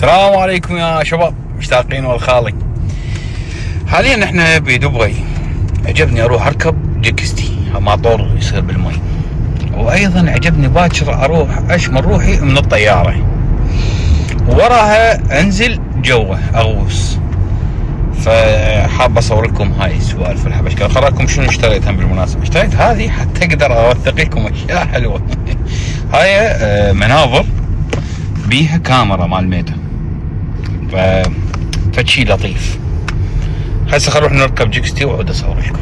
السلام عليكم يا شباب، مشتاقين والخالي. حاليا احنا بدبي. عجبني اروح اركب جيكستي ماطور يصير بالمي، وايضا عجبني باكر اروح اشمل روحي من الطيارة ووراها انزل جوه اغوص. فحاب اصور لكم هاي السوالف الحبشة. اخبركم شنو اشتريتها بالمناسبة. اشتريت هذه حتى اقدر اوثق لكم اشياء حلوة. هاي مناظر بيها كاميرا مال ميتا، فشي لطيف. هسه خلونا نركب جيكستي واعود اصور لكم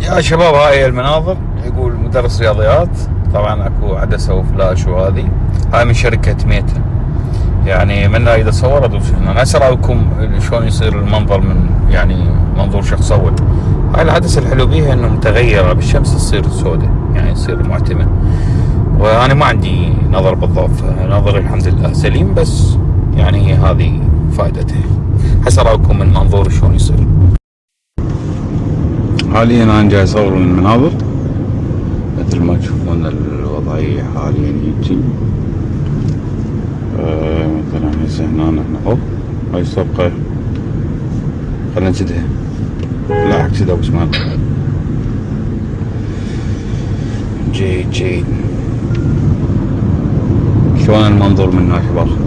يا شباب. هاي المناظر، يقول مدرس رياضيات. طبعا اكو عدسه وفلاش، وهذه هاي من شركه ميتا. يعني من اريد اصور ادوس هنا. هسه اراويكم شلون يصير المنظر من يعني منظور شخص اول. هاي العدسه الحلو بيها انه متغيره بالشمس تصير سوداء، يعني تصير معتمه. وانا ما عندي نظر بالضبط، نظري الحمد لله سليم، بس يعني هذه فائدته. هسه اراويكم من منظور شلون يصير. حاليا انا جاي اصور من المناظر مثل ما تشوفون الوضعية حاليا هيجي. مثلا هسه هنا احنا هاي الصفقة خلنا نشدها، لا عكس كذا بس ما جيد. شلون المنظر من هنا شباب؟